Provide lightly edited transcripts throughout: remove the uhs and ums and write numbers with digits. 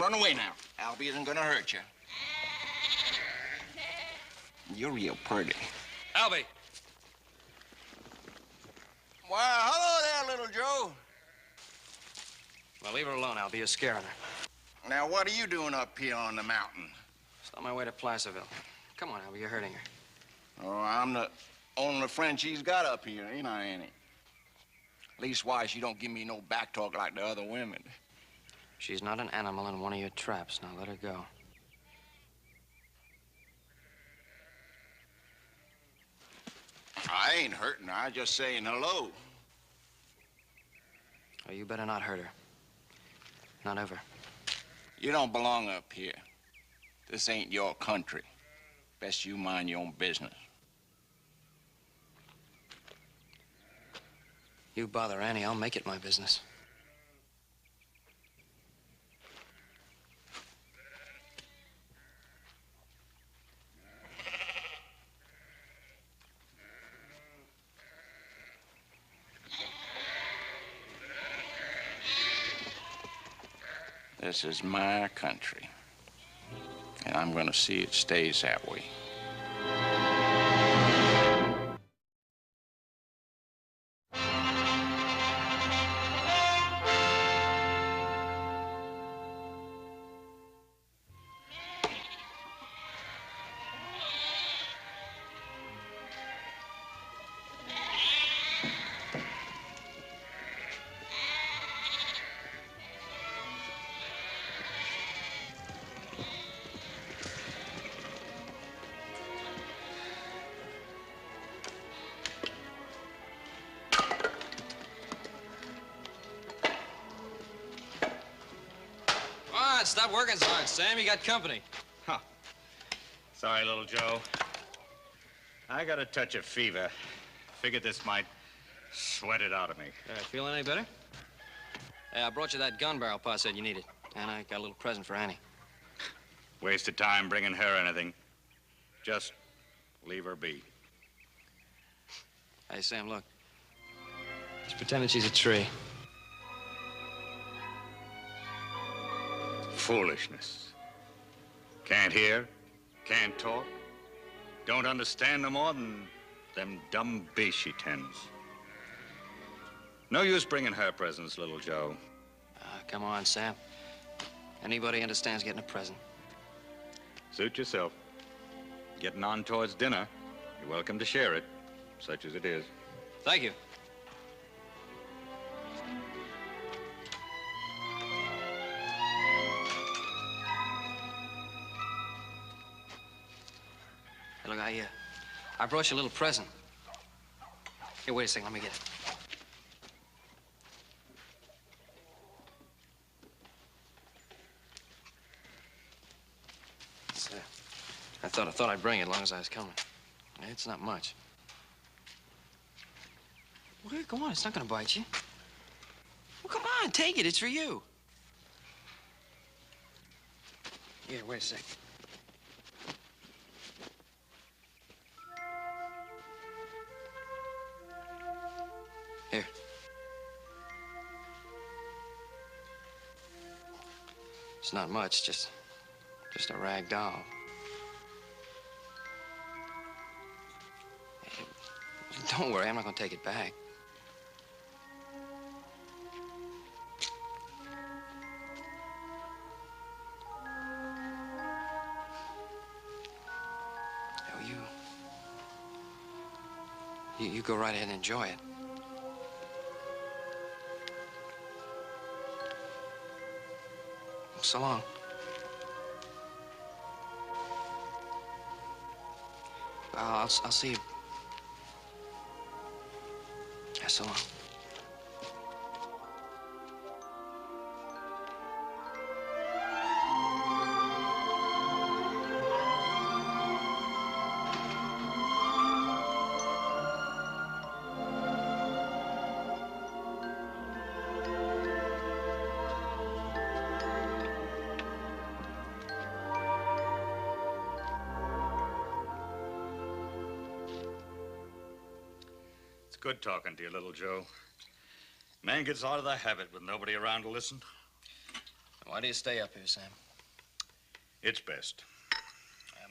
run away now. Albie isn't gonna hurt you. You're real pretty. Albie! Why, hello there, little Joe. Well, leave her alone, Albie. You're scaring her. Now, what are you doing up here on the mountain? Just on my way to Placerville. Come on, Albie. You're hurting her. Oh, I'm the only friend she's got up here, ain't I, Annie? Leastwise, she don't give me no back talk like the other women. She's not an animal in one of your traps. Now let her go. I ain't hurting her. I just saying hello. Oh, you better not hurt her. Not ever. You don't belong up here. This ain't your country. Best you mind your own business. You bother Annie, I'll make it my business. This is my country, and I'm gonna see it stays that way. Stop working so hard, Sam. You got company. Huh. Sorry, little Joe. I got a touch of fever. Figured this might sweat it out of me. Feeling any better? Hey, I brought you that gun barrel Pa said you needed. And I got a little present for Annie. Waste of time bringing her anything. Just leave her be. Hey, Sam, look. Just pretend that she's a tree. Foolishness. Can't hear, can't talk, don't understand no more than them dumb beasts she tends. No use bringing her presents, little Joe. Come on, Sam. Anybody understands getting a present. Suit yourself. Getting on towards dinner, you're welcome to share it, such as it is. Thank you. Hey, look, I brought you a little present. Here, wait a second. Let me get it. It's, I thought I'd bring it as long as I was coming. It's not much. Well, go on. It's not gonna bite you. Well, come on. Take it. It's for you. Here, wait a second. Here. It's not much, just a rag doll. Hey, don't worry, I'm not gonna take it back. Oh, you go right ahead and enjoy it. So long. I'll see you. Yeah, so long. Good talking to you, little Joe. Man gets out of the habit with nobody around to listen. Why do you stay up here, Sam? It's best.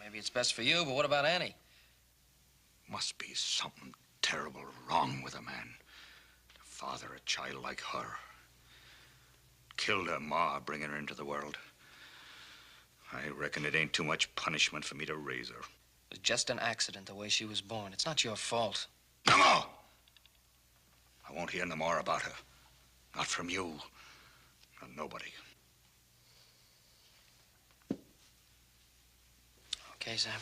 Maybe it's best for you, but what about Annie? Must be something terrible wrong with a man to father a child like her. Killed her ma, bringing her into the world. I reckon it ain't too much punishment for me to raise her. It was just an accident the way she was born. It's not your fault. No more! I won't hear no more about her. Not from you. Or nobody. Okay, Sam.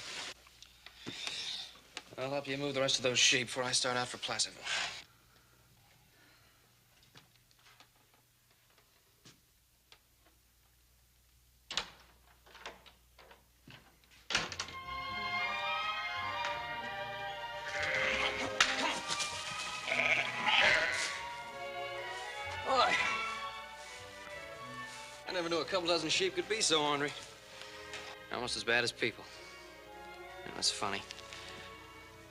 I'll help you move the rest of those sheep before I start out for Placerville. Boy, I never knew a couple dozen sheep could be so ornery. Almost as bad as people. You know, it's funny.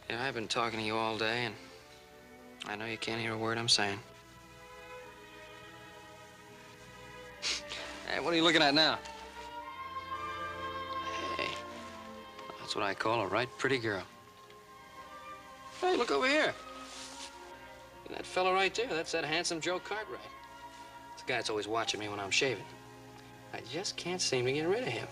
Yeah, I've been talking to you all day, and I know you can't hear a word I'm saying. Hey, what are you looking at now? Hey, that's what I call a right pretty girl. Hey, look over here. That fella right there, that's that handsome Joe Cartwright. It's the guy that's always watching me when I'm shaving. I just can't seem to get rid of him.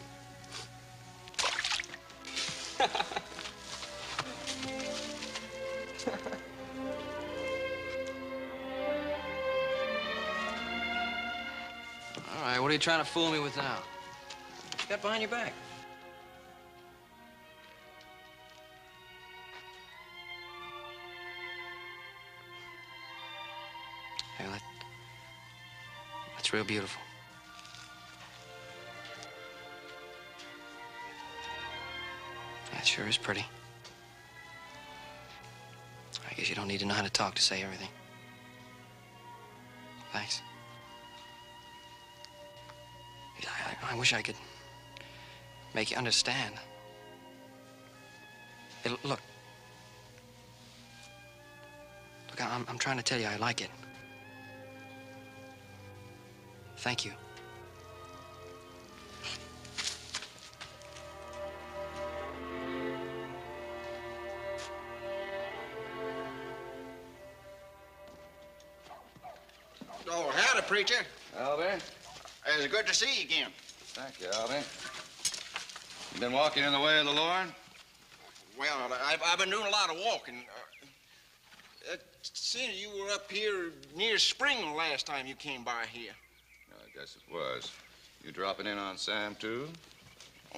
All right, what are you trying to fool me with now? What you got behind your back? Hey, that's real beautiful. That sure is pretty. I guess you don't need to know how to talk to say everything. Thanks. I wish I could make you understand. Hey, look. Look, I'm trying to tell you I like it. Thank you. Oh, howdy, preacher. Albie? It's good to see you again. Thank you, Albie. You been walking in the way of the Lord? Well, I've been doing a lot of walking. Seeing you were up here near spring the last time you came by here. I guess it was. You dropping in on Sam, too?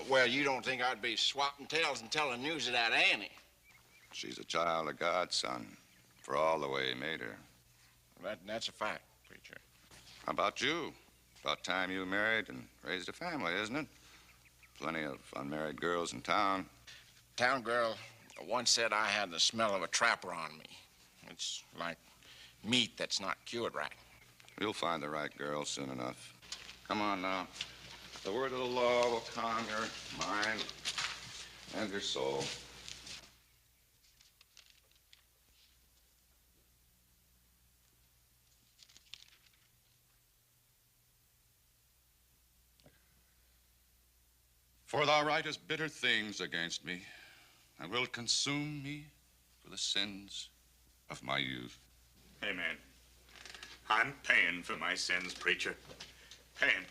Well, you don't think I'd be swapping tales and telling news of that Annie? She's a child of God, son, for all the way he made her. That's a fact, preacher. How about you? About time you married and raised a family, isn't it? Plenty of unmarried girls in town. Town girl once said I had the smell of a trapper on me. It's like meat that's not cured right. You'll find the right girl soon enough. Come on now. The word of the law will calm your mind and your soul. For thou writest bitter things against me, and wilt consume me for the sins of my youth. Amen. I'm paying for my sins, preacher. Paying.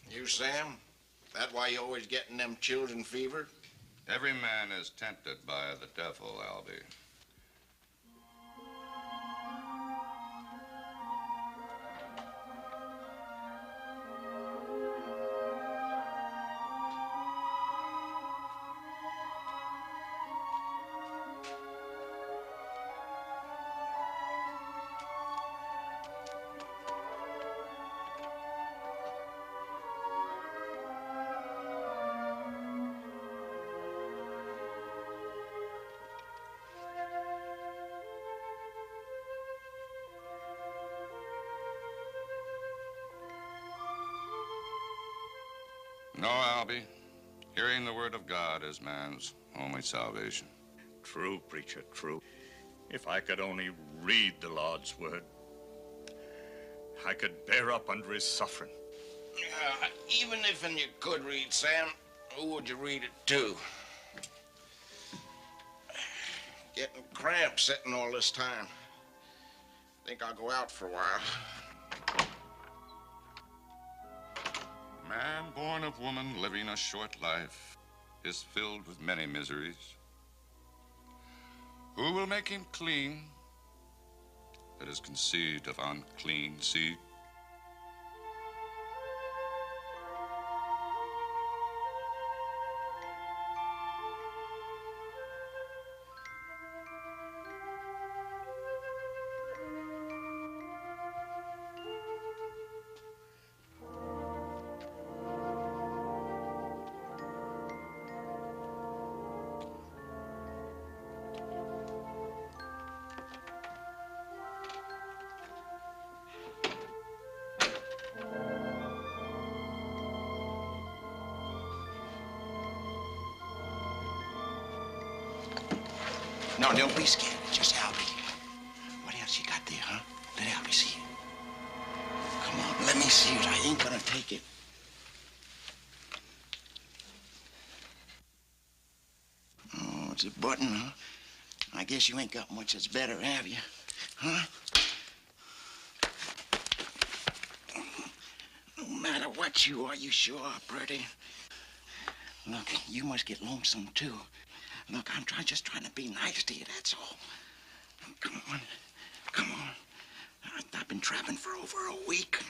You, Sam? That why you always getting them children fever? Every man is tempted by the devil, Albie. No, Albie. Hearing the word of God is man's only salvation. True, preacher, true. If I could only read the Lord's word, I could bear up under his suffering. Even if you could read, Sam, who would you read it to? Getting cramps sitting all this time. Think I'll go out for a while. Man born of woman living a short life is filled with many miseries. Who will make him clean that is conceived of unclean seed? No, don't be scared. Just Albie. What else you got there, huh? Let Albie see it. Come on, let me see it. I ain't gonna take it. Oh, it's a button, huh? I guess you ain't got much that's better, have you? Huh? No matter what you are, you sure are pretty. Look, you must get lonesome, too. Look, I'm just trying to be nice to you, that's all. Come on. Come on. I've been trapping for over a week.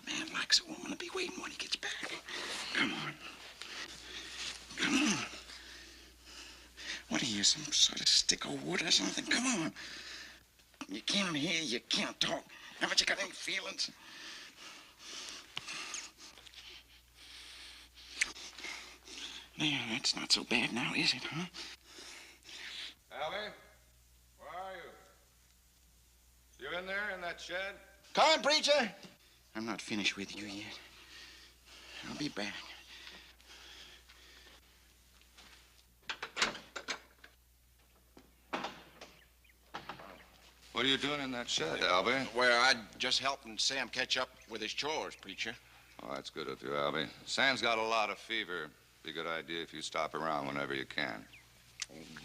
Man likes a woman to be waiting when he gets back. Come on. Come on. What are you, some sort of stick of wood or something? Come on. You can't hear, you can't talk. Haven't you got any feelings? There, that's not so bad now, is it, huh? Allie, where are you? You in there in that shed? Come on, preacher. I'm not finished with you yet. I'll be back. What are you doing in that shed, Albie? Well, I just helping Sam catch up with his chores, preacher. Oh, that's good of you, Albie. Sam's got a lot of fever. Be a good idea if you stop around whenever you can.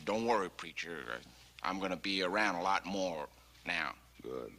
Don't worry, preacher. I'm gonna be around a lot more now. Good.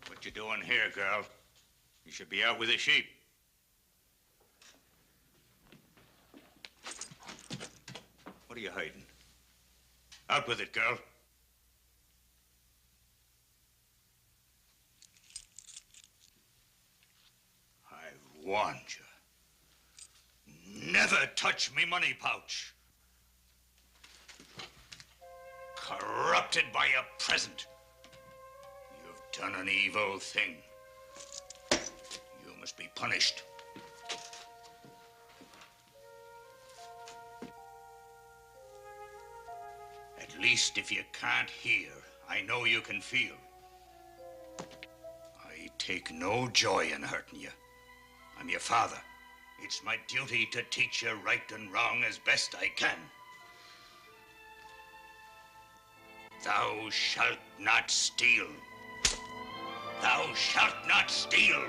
What you doing here, girl? You should be out with the sheep. What are you hiding? Out with it, girl. I've warned you. Never touch me money pouch. Corrupted by your present. You've done an evil thing. You must be punished. At least if you can't hear, I know you can feel. I take no joy in hurting you. I'm your father. It's my duty to teach you right and wrong as best I can. Thou shalt not steal. Thou shalt not steal.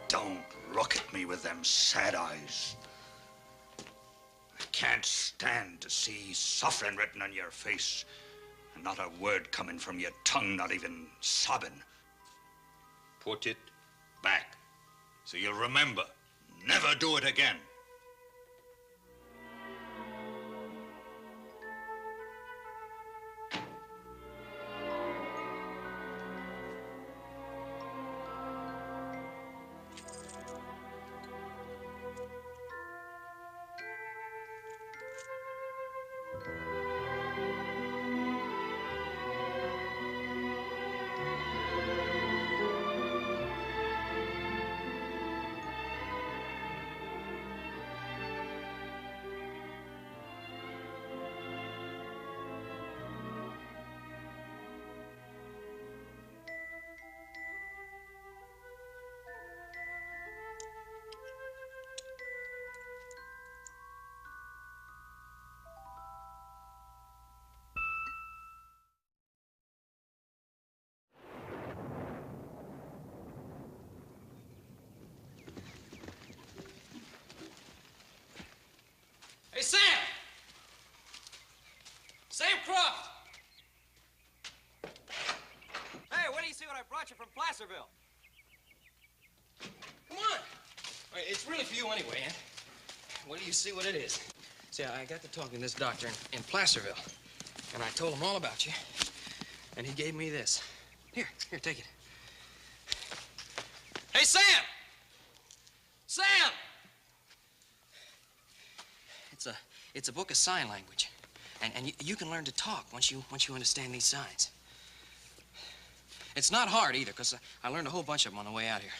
Don't look at me with them sad eyes. I can't stand to see suffering written on your face and not a word coming from your tongue, not even sobbing. Put it back so you'll remember. Never do it again. Placerville. Come on. It's really for you anyway, Aunt. Wait till you see what it is. See, I got to talking to this doctor in Placerville, and I told him all about you, and he gave me this. Here, take it. Hey, Sam! Sam! It's a book of sign language, and you can learn to talk once you understand these signs. It's not hard either, because I learned a whole bunch of them on the way out here.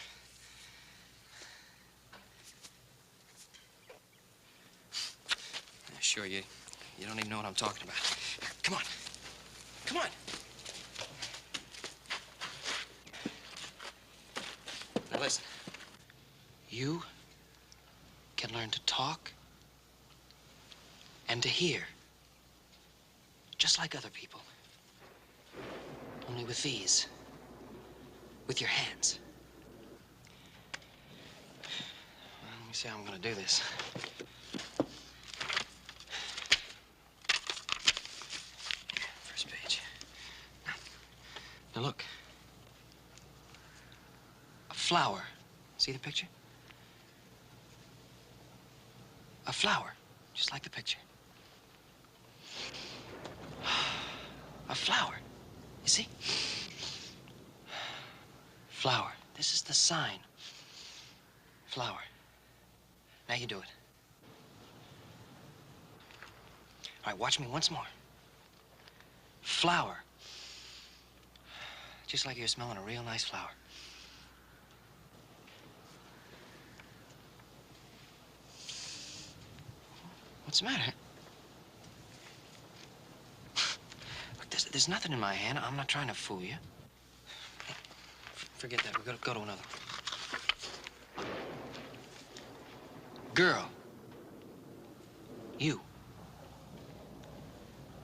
Yeah, sure, you don't even know what I'm talking about. Here, come on. Come on. Now listen. You can learn to talk and to hear, just like other people. Only with these. With your hands. Well, let me see how I'm gonna do this. First page. Now look. A flower. See the picture? A flower, just like the picture. A flower. You see? Flower. This is the sign. Flower. Now you do it. All right, watch me once more. Flower. Just like you're smelling a real nice flower. What's the matter? Look, there's nothing in my hand. I'm not trying to fool you. Forget that. We're gonna go to another. Girl. You.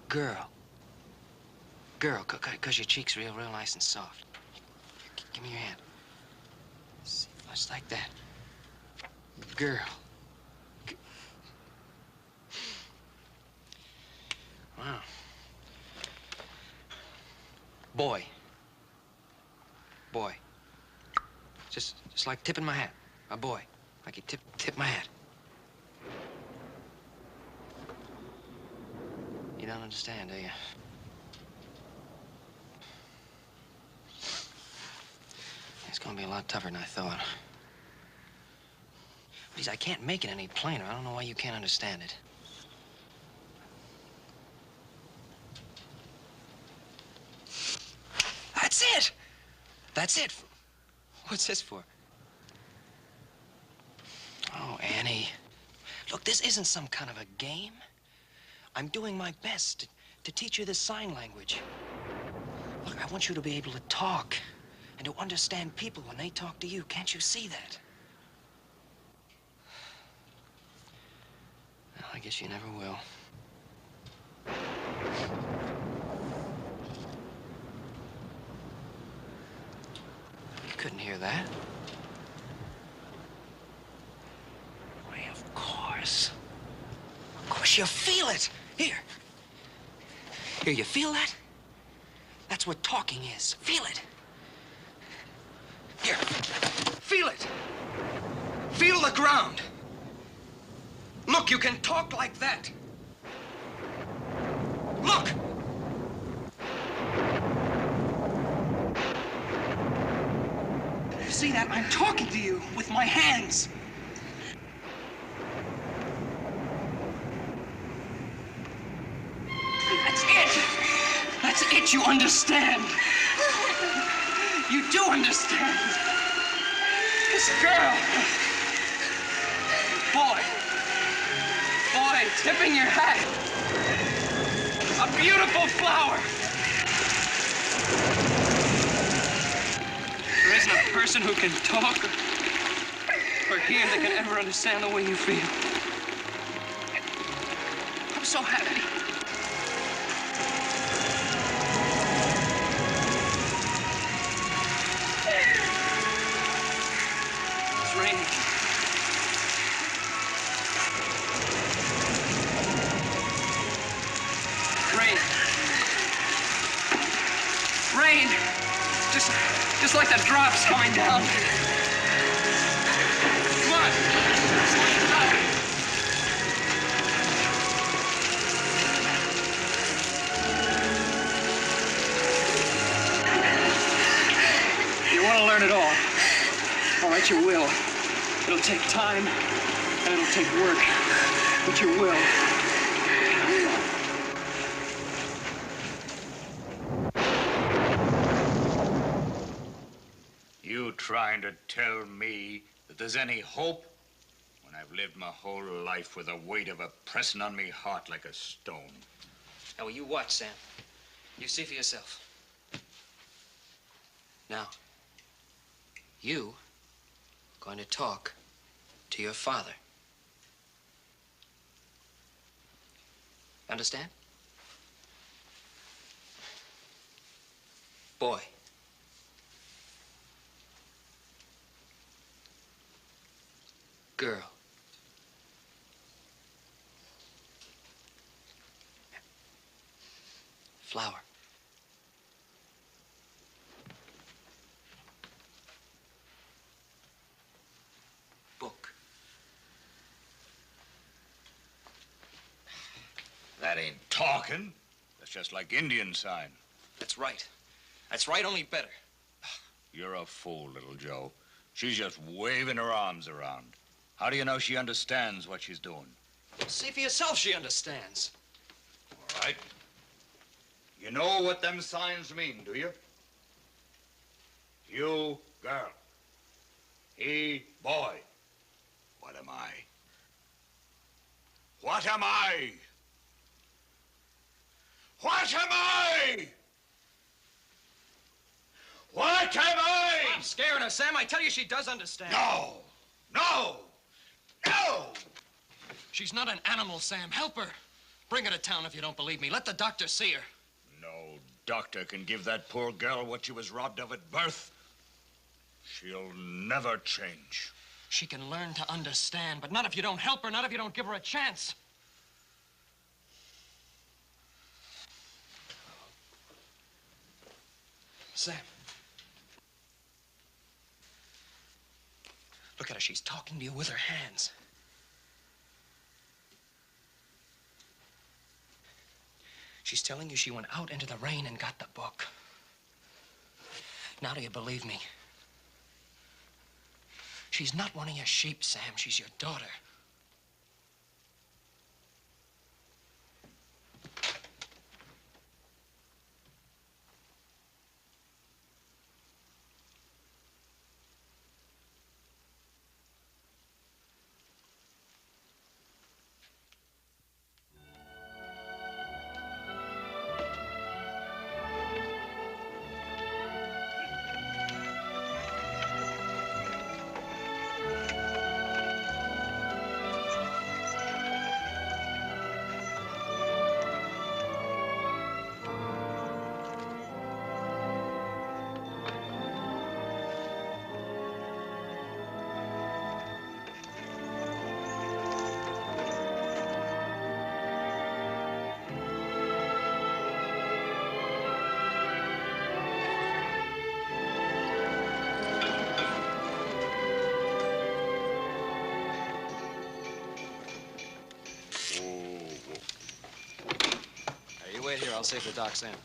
Girl. Girl, because your cheek's real nice and soft. Give me your hand. See, just like that. Girl. Wow. Boy. Boy. Just like tipping my hat. A boy. Like you tip my hat. You don't understand, do you? It's gonna be a lot tougher than I thought. Please, I can't make it any plainer. I don't know why you can't understand it. That's it! That's it. What's this for? Oh, Annie. Look, this isn't some kind of a game. I'm doing my best to teach you the sign language. Look, I want you to be able to talk and to understand people when they talk to you. Can't you see that? Well, I guess you never will. Couldn't hear that. Why, of course. Of course you feel it. Here. Here, you feel that? That's what talking is. Feel it. Here. Feel it. Feel the ground. Look, you can talk like that. Look! See that? I'm talking to you with my hands. That's it. That's it. You understand. You do understand. This girl. Boy. Boy, tipping your hat. A beautiful flower. There isn't a person who can talk or hear that can ever understand the way you feel. I'm so happy. It's raining. Rain. Rain. Just Just like the drops coming down. Come on. You want to learn it all. All right, you will. It'll take time, and it'll take work, but you will. You trying to tell me that there's any hope when I've lived my whole life with the weight of it pressing on me heart like a stone? Now, you watch, Sam. You see for yourself. Now, you going to talk to your father. Understand? Boy. Girl. Flower. Book. That ain't talking. That's just like Indian sign. That's right. That's right, only better. You're a fool, little Joe. She's just waving her arms around. How do you know she understands what she's doing? See for yourself she understands. All right. You know what them signs mean, do you? You, girl. He, boy. What am I? What am I? What am I? What am I? I'm scaring her, Sam. I tell you, she does understand. No! No! No! She's not an animal, Sam. Help her. Bring her to town if you don't believe me. Let the doctor see her. No doctor can give that poor girl what she was robbed of at birth. She'll never change. She can learn to understand, but not if you don't help her, not if you don't give her a chance. Sam. Look at her. She's talking to you with her hands. She's telling you she went out into the rain and got the book. Now do you believe me? She's not one of your sheep, Sam. She's your daughter. Wait here, I'll say for Doc Sam.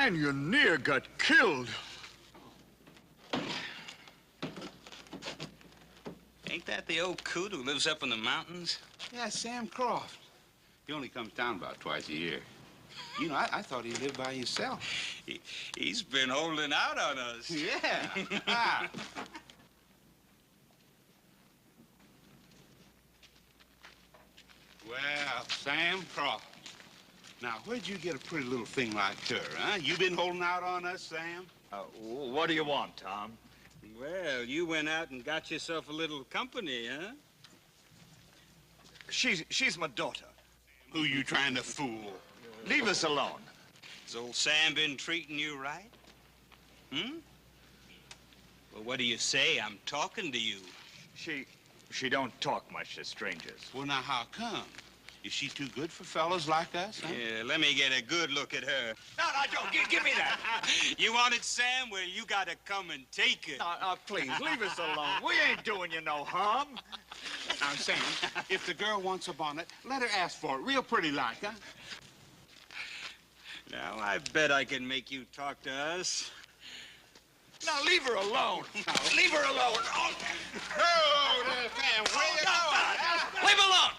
And you near got killed. Ain't that the old coot who lives up in the mountains? Yeah, Sam Croft. He only comes down about twice a year. You know, I thought he lived by himself. He's been holding out on us. Yeah. Ah. Well, Sam Crawford. Now, where'd you get a pretty little thing like her, huh? You been holding out on us, Sam? What do you want, Tom? Well, you went out and got yourself a little company, huh? She's my daughter. Who you trying to fool? Leave us alone. Has old Sam been treating you right? Hmm? Well, what do you say? I'm talking to you. She don't talk much to strangers. Well, now, how come? Is she too good for fellas like us, huh? Yeah, let me get a good look at her. No, Joe, give me that. You wanted Sam? Well, you gotta come and take it. No, please, leave us alone. We ain't doing you no harm. Now, Sam, if the girl wants a bonnet, let her ask for it. Real pretty like, huh? Now, I bet I can make you talk to us. Now, leave her alone. Leave her alone. Oh, there, Sam. Where you going? Leave alone!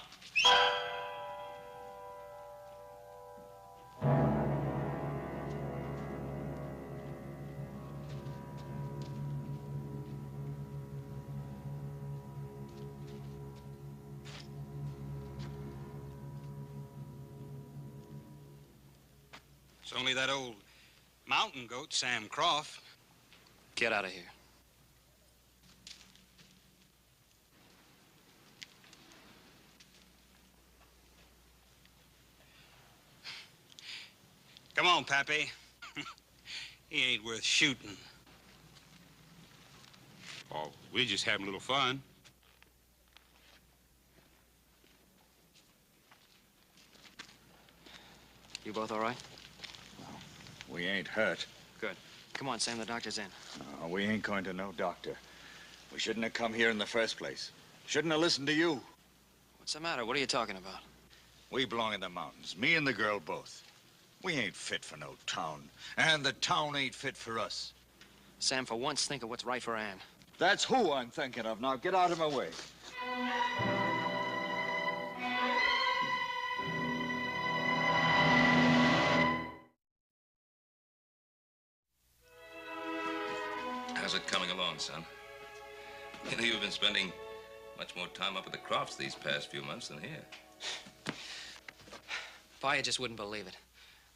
It's only that old mountain goat, Sam Croft. Get out of here. Come on, Pappy. He ain't worth shooting. Oh, we're just having a little fun. You both all right? we ain't hurt. Good. Come on, Sam, the doctor's in. No, we ain't going to no doctor. We shouldn't have come here in the first place. Shouldn't have listened to you. What's the matter? What are you talking about? We belong in the mountains, me and the girl both. We ain't fit for no town, and the town ain't fit for us. Sam, for once, think of what's right for Ann. That's who I'm thinking of. Now, get out of my way. How's it coming along, son? You know, you've been spending much more time up at the Crofts these past few months than here. Pa, you just wouldn't believe it.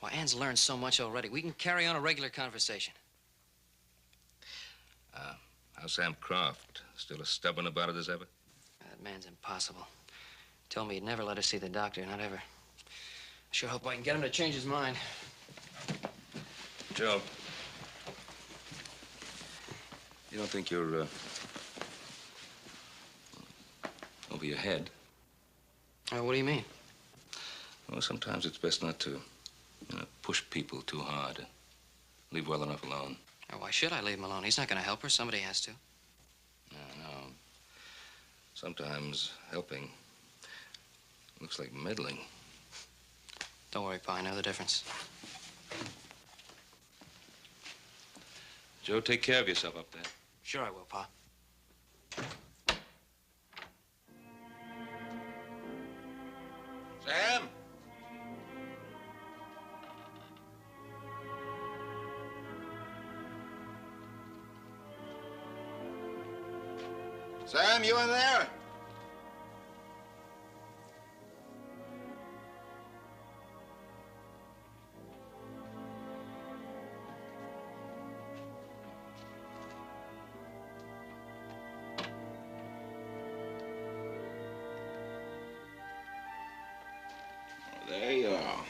Well, Ann's learned so much already. We can carry on a regular conversation. How's Sam Croft? Still as stubborn about it as ever? That man's impossible. Told me he'd never let us see the doctor, not ever. I sure hope I can get him to change his mind. Joe, you don't think you're, over your head? What do you mean? Well, sometimes it's best not to, push people too hard. Leave well enough alone. Why should I leave him alone? He's not going to help her. Somebody has to. No. Sometimes helping looks like meddling. Don't worry, Pa. I know the difference. Joe, take care of yourself up there. Sure I will, Pa. Sam? Sam, you in there? There you are.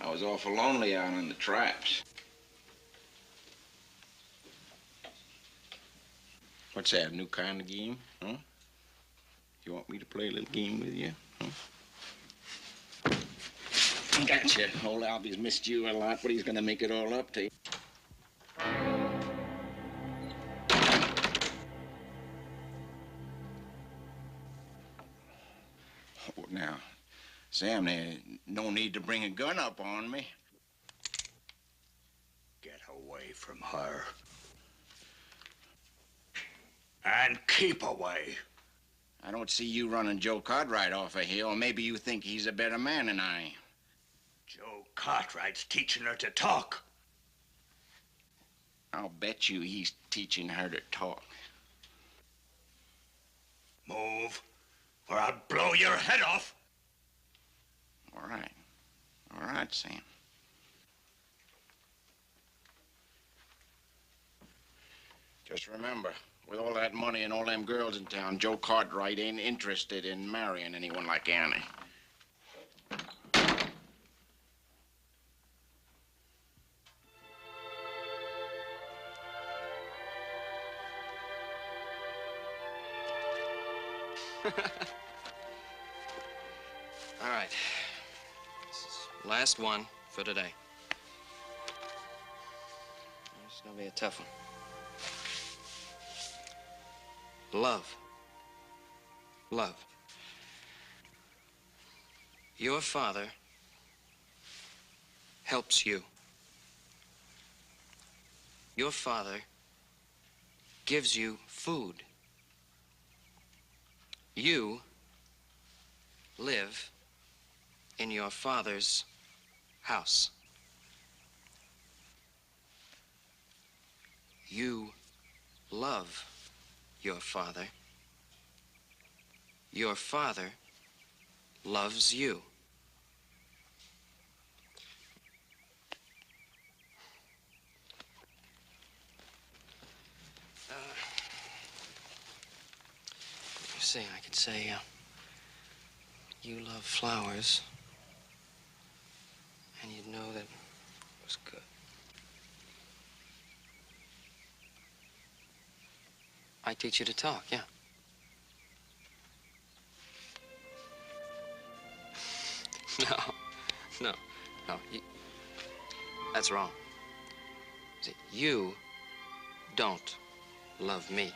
I was awful lonely out on the traps. What's that, a new kind of game, huh? You want me to play a little game with you, huh? Gotcha. Old Albie's missed you a lot, but he's gonna make it all up to you. Oh, now, Sam, there's no need to bring a gun up on me. Get away from her. And keep away. I don't see you running Joe Cartwright off of here, or maybe you think he's a better man than I am. Joe Cartwright's teaching her to talk. I'll bet you he's teaching her to talk. Move, or I'll blow your head off. All right. All right, Sam. Just remember, with all that money and all them girls in town, Joe Cartwright ain't interested in marrying anyone like Annie. All right. This is last one for today. It's gonna be a tough one. Love. Love. Your father helps you. Your father gives you food. You live in your father's house. You love your father. Your father loves you. You see, I could say, you love flowers, and you'd know that it was good. I teach you to talk, yeah. No. That's wrong. See, you don't love me.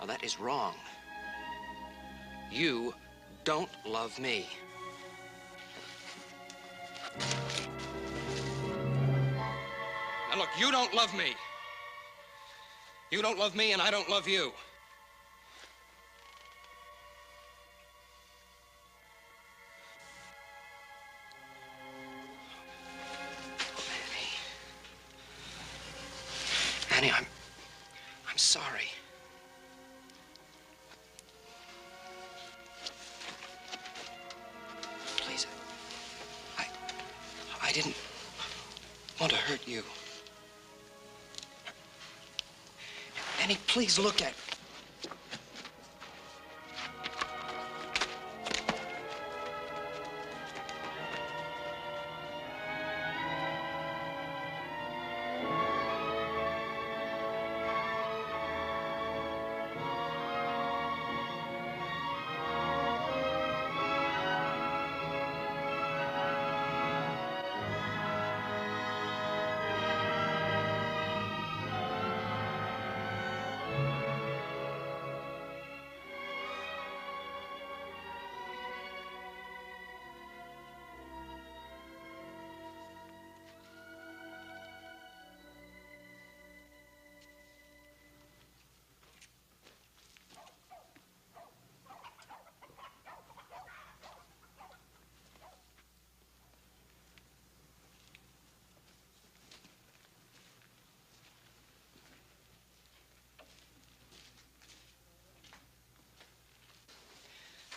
Now, that is wrong. You don't love me. Now, look, you don't love me. You don't love me, and I don't love you. Annie, I'm sorry. Please, I didn't want to hurt you. Annie, please look at me.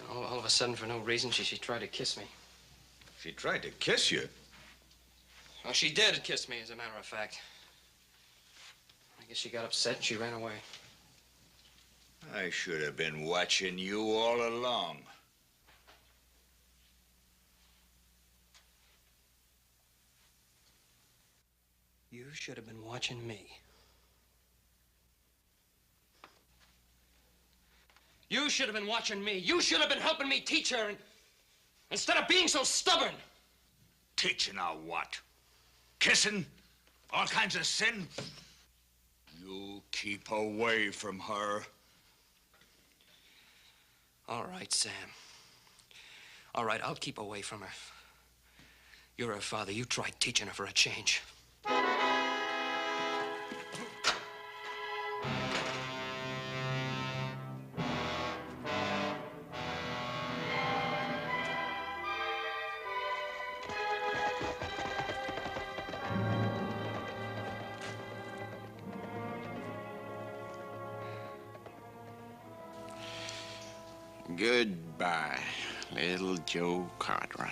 All of a sudden, for no reason, she tried to kiss me. She tried to kiss you? Well, she did kiss me, as a matter of fact. I guess she got upset and she ran away. I should have been watching you all along. You should have been watching me. You should have been watching me. You should have been helping me teach her instead of being so stubborn. Teaching her what? Kissing? All kinds of sin? You keep away from her. All right, Sam. All right, I'll keep away from her. You're her father. You try teaching her for a change. Goodbye, little Joe Cartwright.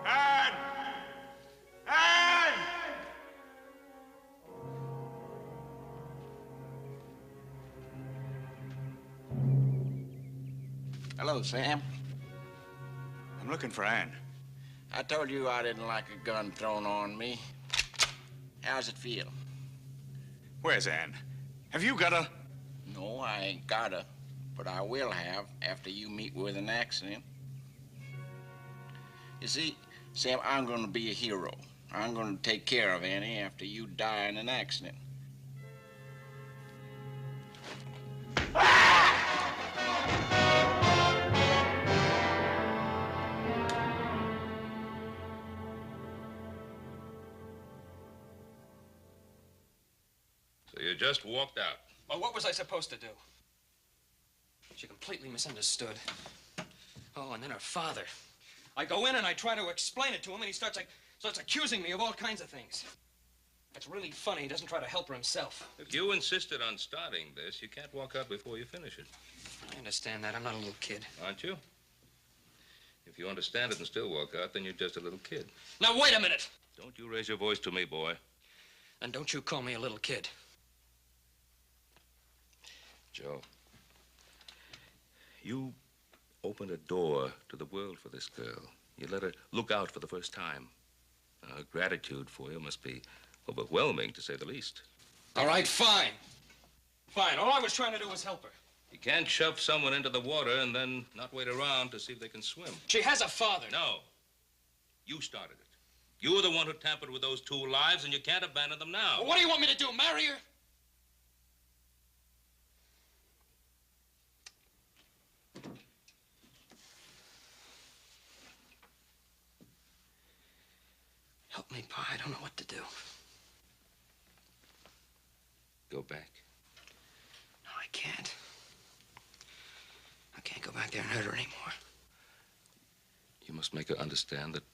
Ann! Ann! Hello, Sam. I'm looking for Ann. I told you I didn't like a gun thrown on me. How's it feel? Where's Ann? Have you got a... No, I ain't gotta, but I will have after you meet with an accident. You see, Sam, I'm gonna be a hero. I'm gonna take care of Annie after you die in an accident. So you just walked out. Well, what was I supposed to do? She completely misunderstood. Oh, and then her father. I go in and I try to explain it to him, and he starts accusing me of all kinds of things. It's really funny he doesn't try to help her himself. If you insisted on starting this, you can't walk out before you finish it. I understand that. I'm not a little kid. Aren't you? If you understand it and still walk out, then you're just a little kid. Now, wait a minute. Don't you raise your voice to me, boy. And don't you call me a little kid. Joe, you opened a door to the world for this girl. You let her look out for the first time. Her gratitude for you must be overwhelming, to say the least. All right, fine. Fine. All I was trying to do was help her. You can't shove someone into the water and then not wait around to see if they can swim. She has a father. No. You started it. You were the one who tampered with those two lives, and you can't abandon them now. Well, what do you want me to do, marry her? Help me, Pa. I don't know what to do. Go back. No, I can't. I can't go back there and hurt her anymore. You must make her understand that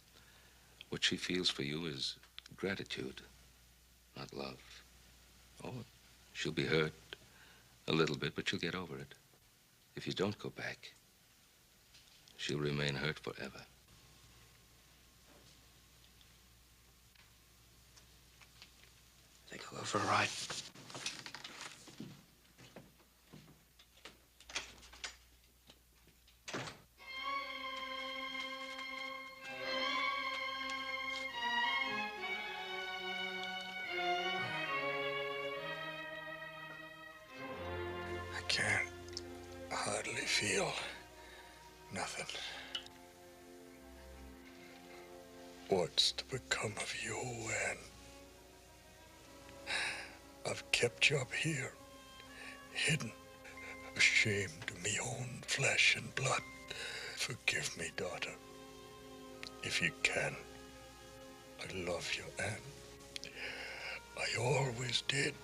what she feels for you is gratitude, not love. Oh, she'll be hurt a little bit, but she'll get over it. If you don't go back, she'll remain hurt forever. I think I'll go for a ride. I can't hardly feel nothing. What's to become of you, Ann? I've kept you up here, hidden, ashamed of me own flesh and blood. Forgive me, daughter. If you can, I love you, Ann. I always did.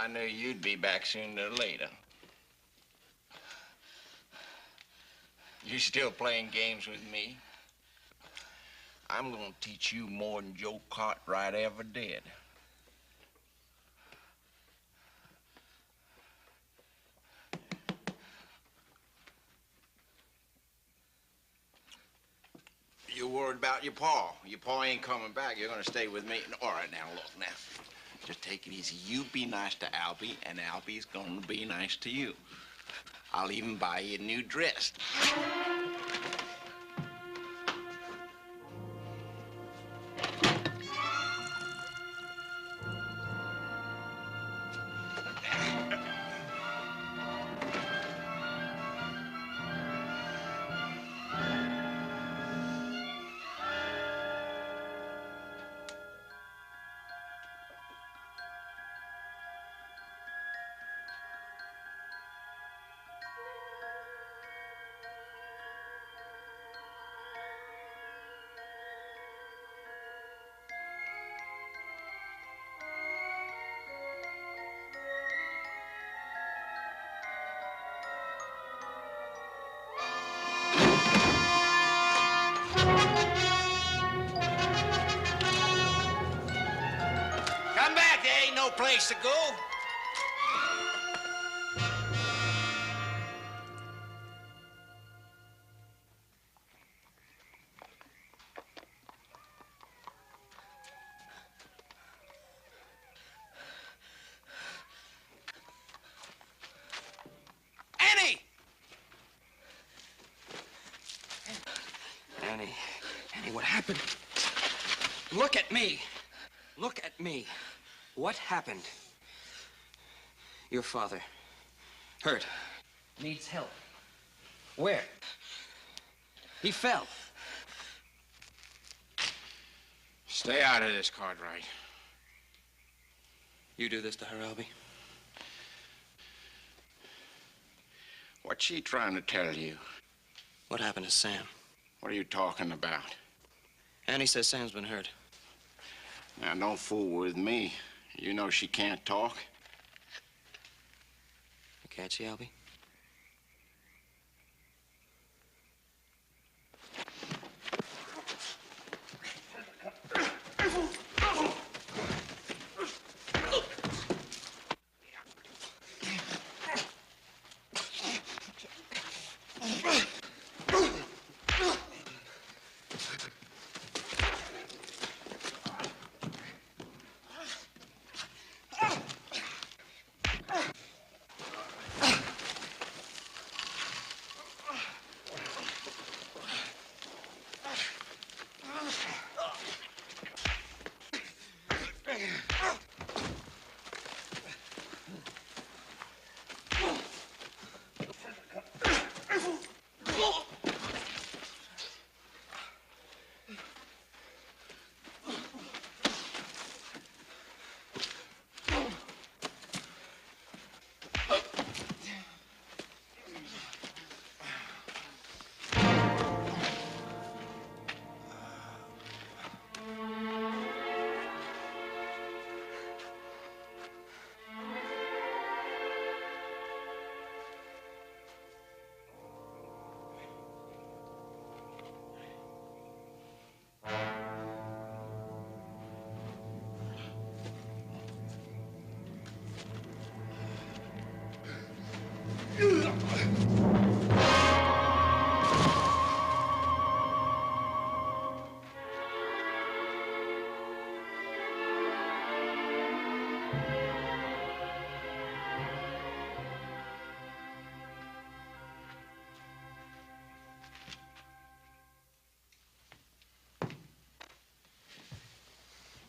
I knew you'd be back sooner or later. You still playing games with me? I'm gonna teach you more than Joe Cartwright ever did. You worried about your pa. Your pa ain't coming back. You're gonna stay with me. All right, now, look, now. Just take it easy. You be nice to Albie, and Albie's gonna be nice to you. I'll even buy you a new dress. Come back, there ain't no place to go. Annie! Annie, what happened? Look at me. Look at me. What happened? Your father. Hurt. Needs help. Where? He fell. Stay out of this, Cartwright. You do this to her, Albie? What's she trying to tell you? What happened to Sam? What are you talking about? Annie says Sam's been hurt. Now, don't fool with me. You know she can't talk. Can't she, Albie?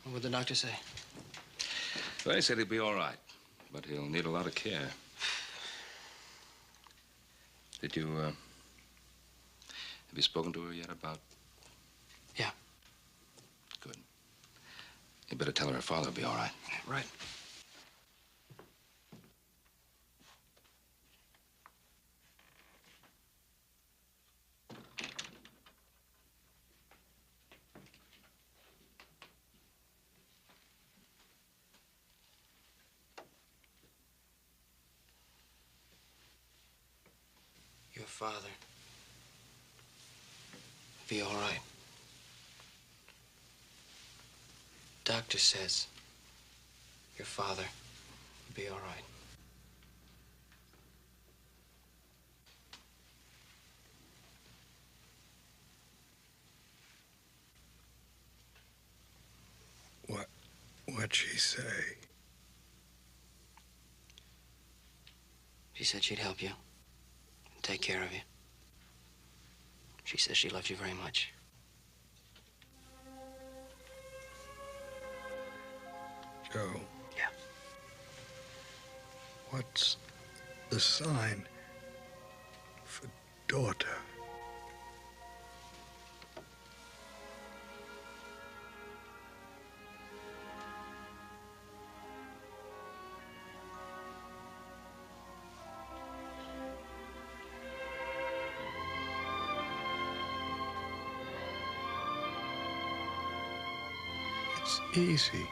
What would the doctor say? Well, he said he'll be all right, but he'll need a lot of care. Did you, have you spoken to her yet about? Yeah. Good. You better tell her her father will be all right. Right. Your father be all right. Doctor says your father will be all right. What'd she say? She said she'd help you. take care of you. She says she loves you very much. Joe. Yeah. What's the sign for daughter? It's easy.